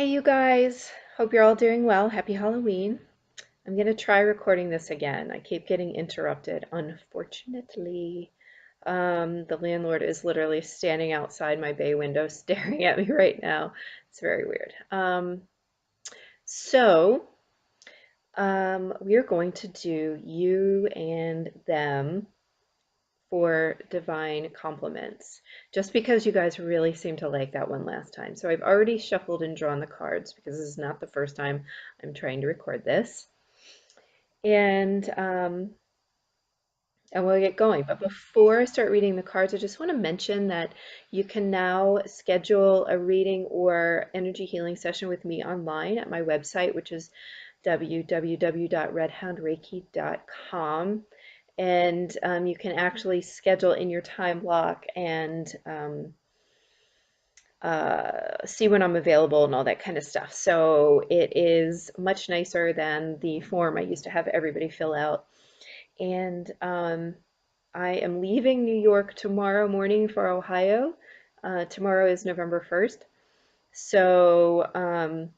Hey, you guys. Hope you're all doing well. Happy Halloween. I'm going to try recording this again. I keep getting interrupted, unfortunately. The landlord is literally standing outside my bay window staring at me right now. It's very weird. So, we are going to do you and them for divine compliments, just because you guys really seem to like that one last time. So I've already shuffled and drawn the cards because this is not the first time I'm trying to record this. And and we'll get going. But before I start reading the cards, I just want to mention that you can now schedule a reading or energy healing session with me online at my website, which is www.redhoundreiki.com. And you can actually schedule in your time block and see when I'm available and all that kind of stuff. So it is much nicer than the form I used to have everybody fill out. And I am leaving New York tomorrow morning for Ohio. Tomorrow is November 1st. So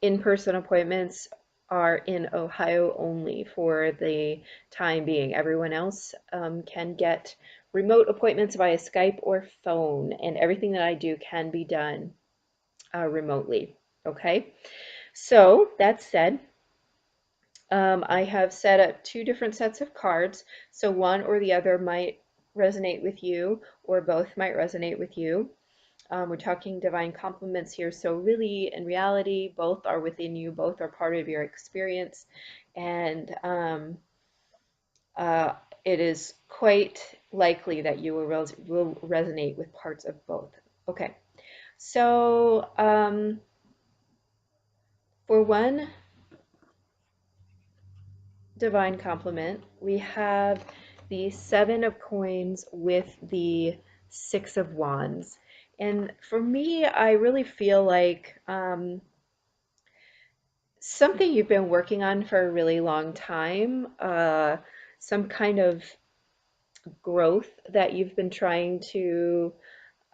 in-person appointments are in Ohio only for the time being. Everyone else can get remote appointments via Skype or phone, and everything that I do can be done remotely. Okay, so that said, I have set up two different sets of cards, so one or the other might resonate with you, or both might resonate with you. We're talking divine compliments here, so really, in reality, both are within you, both are part of your experience, and uh, it is quite likely that you will resonate with parts of both. Okay, so for one divine compliment, we have the Seven of Coins with the Six of Wands. And for me, I really feel like something you've been working on for a really long time, some kind of growth that you've been trying to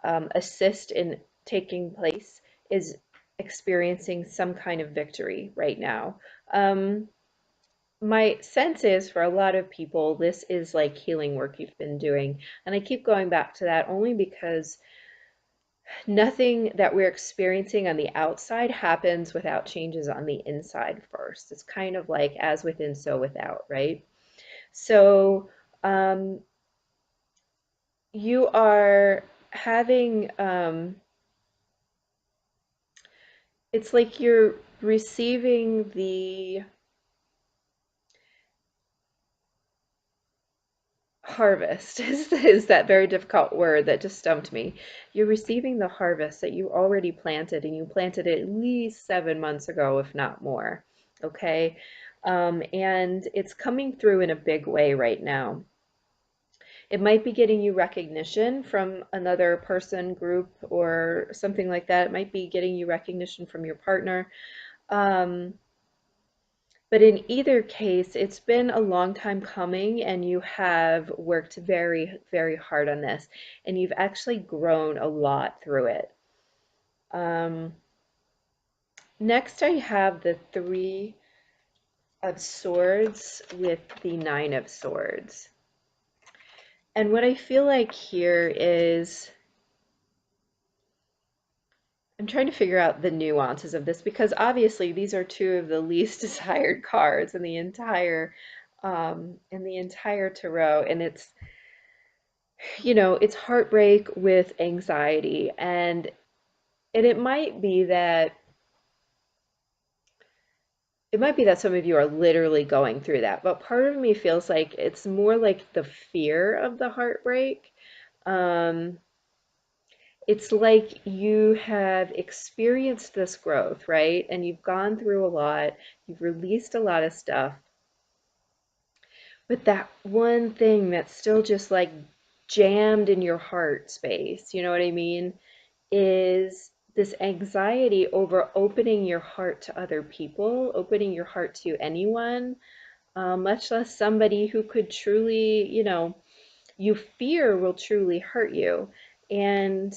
assist in taking place is experiencing some kind of victory right now. Um, my sense is for a lot of people, this is like healing work you've been doing. And I keep going back to that only because nothing that we're experiencing on the outside happens without changes on the inside first. It's kind of like as within, so without, right? So you are having, it's like you're receiving the harvest is that very difficult word that just stumped me. You're receiving the harvest that you already planted, and you planted it at least 7 months ago, if not more. Okay. And it's coming through in a big way right now. It might be getting you recognition from another person, group, or something like that. It might be getting you recognition from your partner. Um, But in either case, it's been a long time coming, and you have worked very, very hard on this, and you've actually grown a lot through it. Um, Next, I have the Three of Swords with the Nine of Swords. And what I feel like here is I'm trying to figure out the nuances of this because obviously these are two of the least desired cards in the entire tarot, and it's heartbreak with anxiety, and it might be that some of you are literally going through that, but part of me feels like it's more like the fear of the heartbreak. Um, it's like you have experienced this growth, right? And you've gone through a lot, you've released a lot of stuff, but that one thing that's still just like jammed in your heart space, you know what I mean? Is this anxiety over opening your heart to other people, opening your heart to anyone, much less somebody who could truly, you fear will truly hurt you. And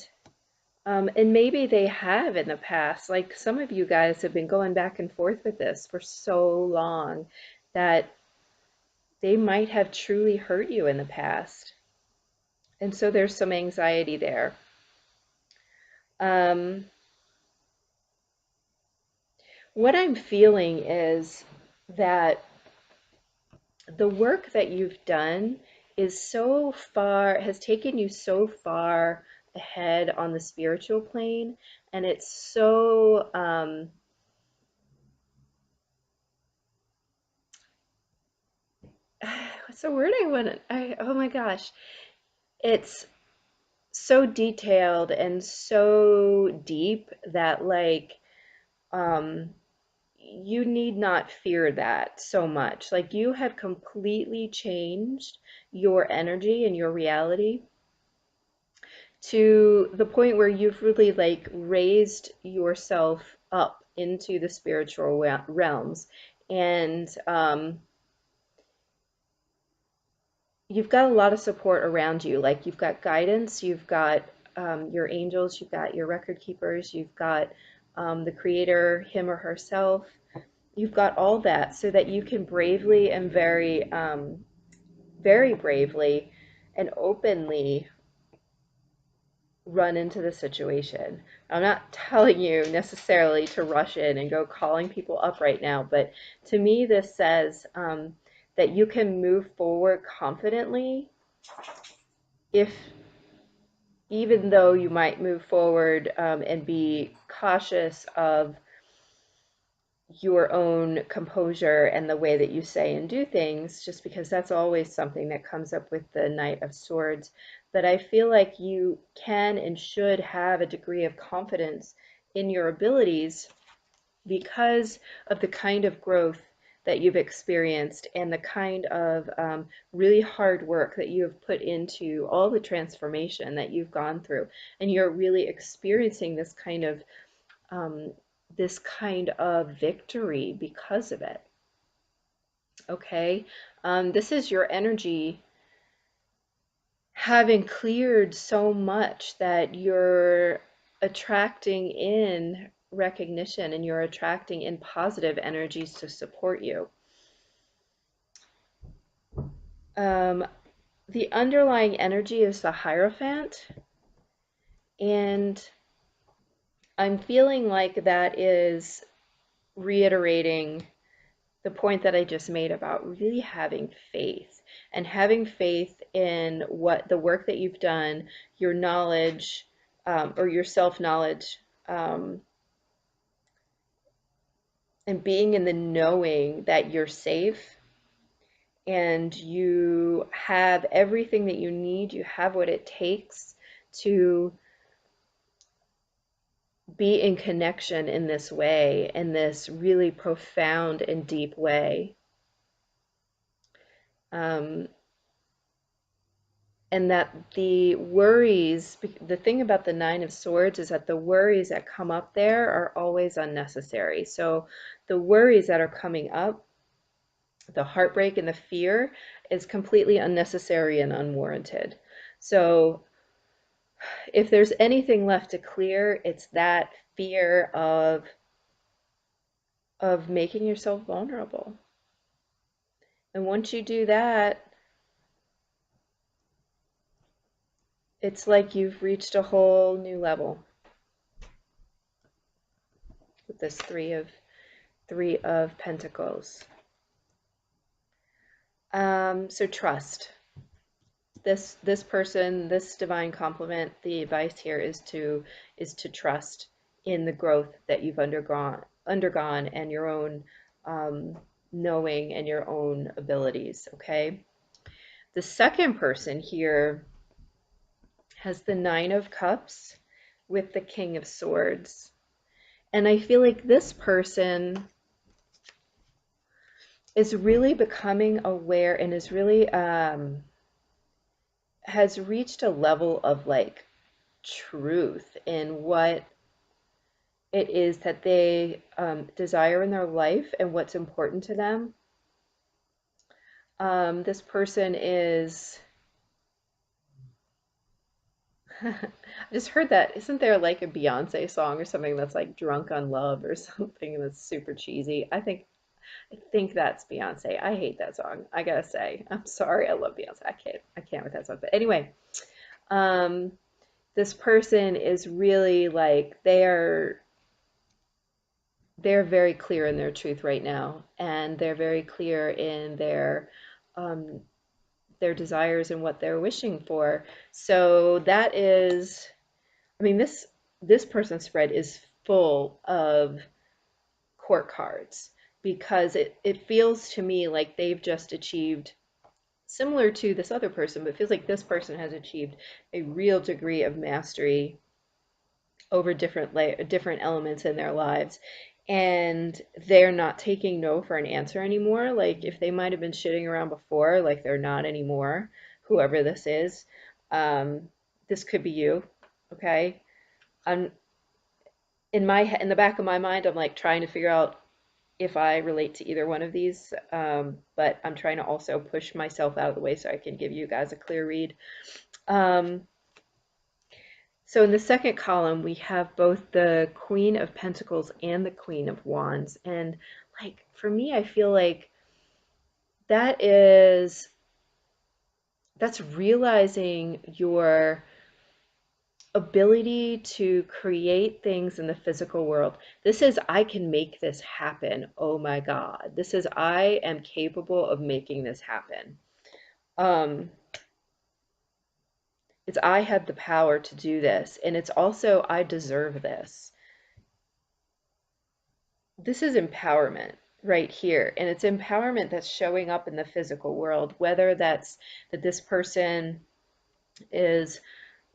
And maybe they have in the past. Like some of you guys have been going back and forth with this for so long that they might have truly hurt you in the past. And so there's some anxiety there. Um, what I'm feeling is that the work that you've done is so far, has taken you so far ahead on the spiritual plane, and it's so, what's the word I want? Oh my gosh, it's so detailed and so deep that like, um, you need not fear that so much. Like you have completely changed your energy and your reality to the point where you've really like raised yourself up into the spiritual realms, and you've got a lot of support around you. Like you've got guidance, you've got your angels, you've got your record keepers, you've got the creator, him or herself. You've got all that so that you can bravely and very bravely and openly run into the situation. I'm not telling you necessarily to rush in and go calling people up right now, but to me, this says that you can move forward confidently if, even though you might move forward and be cautious of your own composure and the way that you say and do things, just because that's always something that comes up with the Knight of Swords. But I feel like you can and should have a degree of confidence in your abilities because of the kind of growth that you've experienced and the kind of really hard work that you have put into all the transformation that you've gone through. And you're really experiencing um, this kind of victory because of it. Okay, this is your energy having cleared so much that you're attracting in recognition and you're attracting in positive energies to support you. Um, the underlying energy is the Hierophant, and I'm feeling like that is reiterating the point that I just made about really having faith and having faith in what the work that you've done, your knowledge, or your self-knowledge, and being in the knowing that you're safe and you have everything that you need, you have what it takes to be in connection in this way, in this really profound and deep way. Um, and that the worries, the thing about the Nine of Swords is that the worries that come up there are always unnecessary. So the worries that are coming up, the heartbreak and the fear, is completely unnecessary and unwarranted. So if there's anything left to clear, it's that fear of making yourself vulnerable. And once you do that, it's like you've reached a whole new level with this Three of Pentacles. So trust. This person, this divine complement, the advice here is to trust in the growth that you've undergone and your own knowing and your own abilities, okay? The second person here has the Nine of Cups with the King of Swords. And I feel like this person is really becoming aware and is really has reached a level of like truth in what it is that they desire in their life and what's important to them. This person is I just heard that. Isn't there like a Beyonce song or something that's like drunk on love or something that's super cheesy? I think that's Beyonce. I hate that song. I gotta say. I'm sorry. I love Beyonce. I can't with that song. But anyway, um, this person is really like they're very clear in their truth right now, and they're very clear in um, their desires and what they're wishing for. So that is, I mean, this person's spread is full of court cards because it feels to me like they've just achieved, similar to this other person, but it feels like this person has achieved a real degree of mastery over different elements in their lives, and they're not taking no for an answer anymore. Like if they might have been shitting around before, like they're not anymore. Whoever this is, um, this could be you. Okay, I'm in the back of my mind, I'm like trying to figure out if I relate to either one of these, but I'm trying to also push myself out of the way so I can give you guys a clear read. Um, So in the second column, we have both the Queen of Pentacles and the Queen of Wands. And like for me, I feel like that is that's realizing your ability to create things in the physical world. This is I can make this happen. Oh my God. This is I am capable of making this happen. Um, it's I have the power to do this, and it's also I deserve this. This is empowerment right here. And it's empowerment that's showing up in the physical world, whether that's that this person is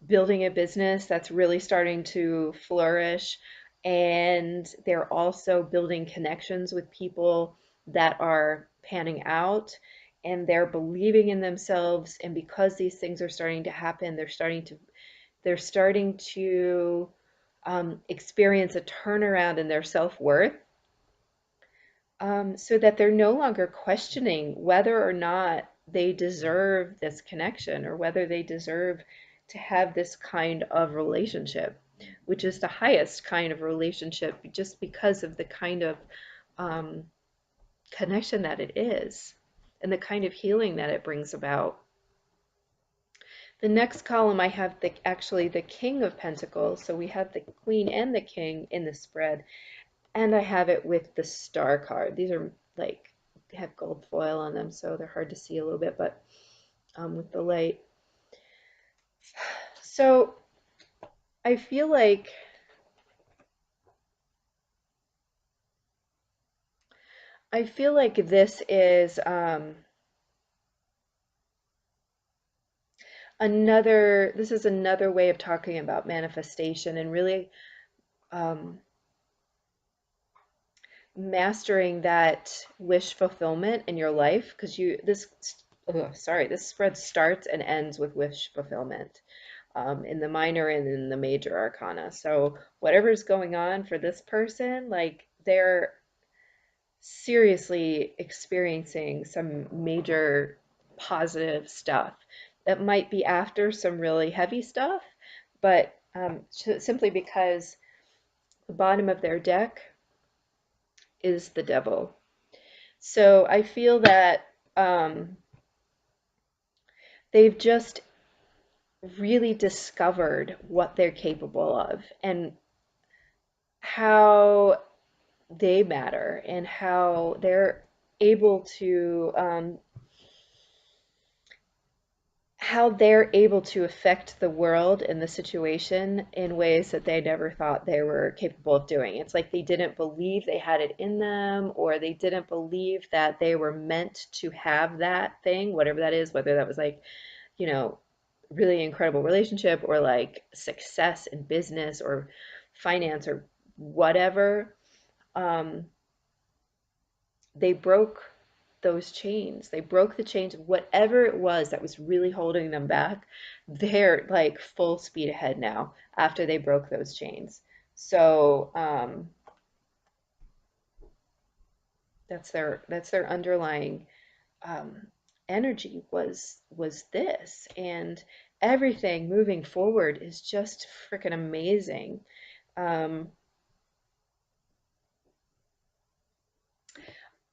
building a business that's really starting to flourish, and they're also building connections with people that are panning out, and they're believing in themselves. And because these things are starting to happen, they're starting to experience a turnaround in their self-worth, so that they're no longer questioning whether or not they deserve this connection or whether they deserve to have this kind of relationship, which is the highest kind of relationship just because of the kind of um, connection that it is and the kind of healing that it brings about. The next column I have actually the King of Pentacles, so we have the Queen and the King in the spread. And I have it with the star card. These are like, they have gold foil on them, so they're hard to see a little bit, but with the light. So I feel like this is another way of talking about manifestation and really um, mastering that wish fulfillment in your life, because this spread starts and ends with wish fulfillment, in the minor and in the major arcana. So whatever's going on for this person, like they're seriously experiencing some major positive stuff that might be after some really heavy stuff, but simply because the bottom of their deck is the devil. So I feel that they've just really discovered what they're capable of and how they matter and how they're able to affect the world and the situation in ways that they never thought they were capable of doing. It's like they didn't believe they had it in them, or they didn't believe that they were meant to have that thing, whatever that is, whether that was like, you know, really incredible relationship or like success in business or finance or whatever. Um, they broke those chains. They broke the chains of whatever it was that was really holding them back. They're like full speed ahead now after they broke those chains. So that's their underlying um, energy was this. And everything moving forward is just freaking amazing. Um,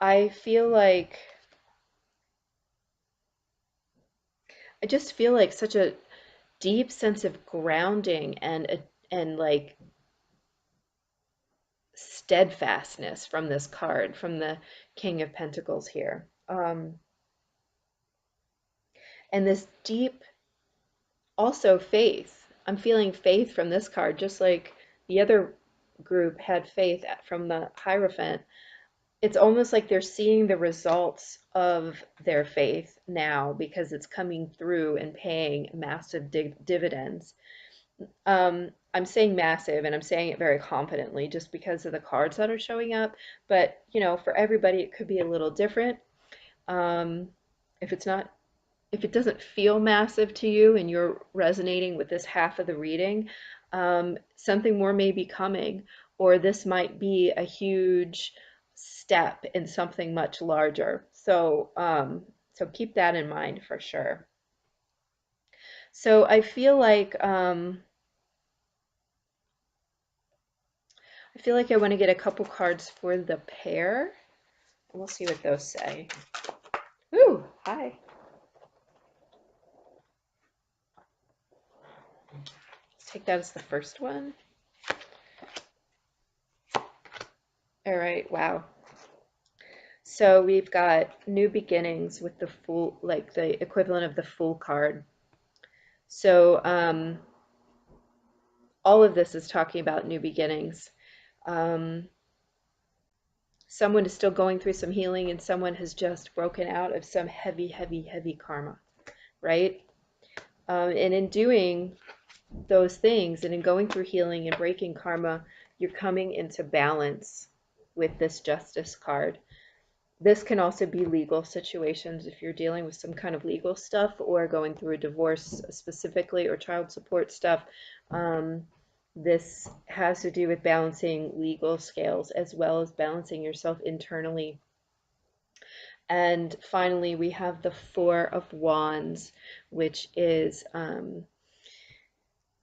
I feel like I just feel like such a deep sense of grounding and like steadfastness from this card, from the King of Pentacles here. And this deep, also faith. I'm feeling faith from this card, just like the other group had faith from the Hierophant. It's almost like they're seeing the results of their faith now because it's coming through and paying massive dividends. I'm saying massive, and I'm saying it very confidently just because of the cards that are showing up. But, you know, for everybody, it could be a little different. Um, if it's not, if it doesn't feel massive to you and you're resonating with this half of the reading, something more may be coming, or this might be a huge step in something much larger. So keep that in mind for sure. So I feel like I want to get a couple cards for the pair, and we'll see what those say. Ooh, hi. Let's take that as the first one. All right, wow. So we've got new beginnings with the Fool, like the equivalent of the Fool card. So all of this is talking about new beginnings. Um, Someone is still going through some healing, and someone has just broken out of some heavy, heavy, heavy karma, right? And in doing those things and in going through healing and breaking karma, you're coming into balance with this Justice card. This can also be legal situations if you're dealing with some kind of legal stuff or going through a divorce specifically or child support stuff. This has to do with balancing legal scales as well as balancing yourself internally. And finally, we have the Four of Wands, which is in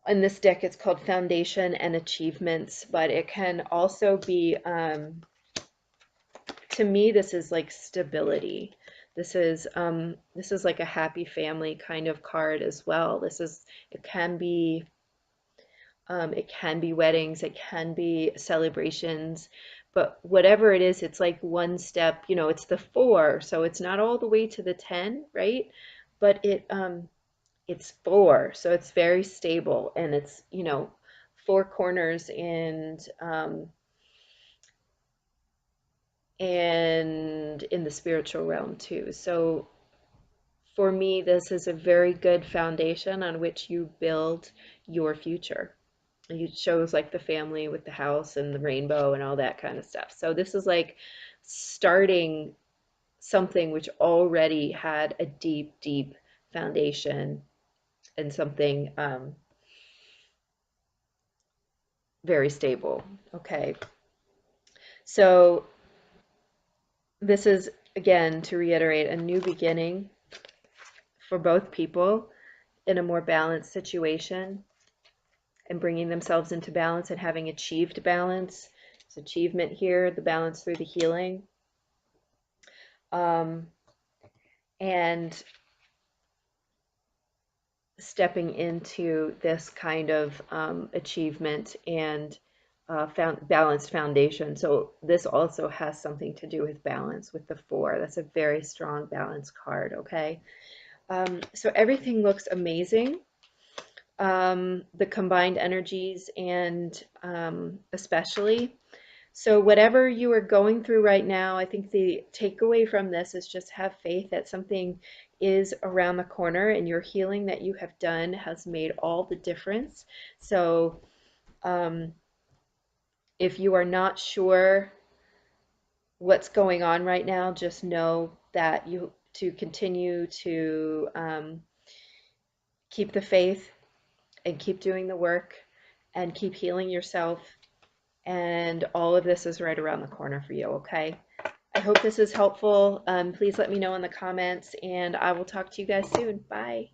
this deck, it's called Foundation and Achievements, but it can also be, to me, this is like stability. This is like a happy family kind of card as well. It can be weddings, it can be celebrations, but whatever it is, it's like one step, you know, it's the four, so it's not all the way to the 10, right? But it's four, so it's very stable, and it's, you know, four corners and in the spiritual realm too. So for me, this is a very good foundation on which you build your future. It shows like the family with the house and the rainbow and all that kind of stuff. So this is like starting something which already had a deep, deep foundation and something very stable. Okay. So this is, again, to reiterate, a new beginning for both people in a more balanced situation and bringing themselves into balance and having achieved balance. It's achievement here, the balance through the healing. Um, and stepping into this kind of achievement and balanced foundation. So this also has something to do with balance with the four. That's a very strong balance card, okay? So everything looks amazing. The combined energies and especially. So whatever you are going through right now, I think the takeaway from this is just have faith that something is around the corner and your healing that you have done has made all the difference. So um, if you are not sure what's going on right now, just know that you to continue to keep the faith and keep doing the work and keep healing yourself. And all of this is right around the corner for you, okay? I hope this is helpful. Please let me know in the comments, and I will talk to you guys soon. Bye.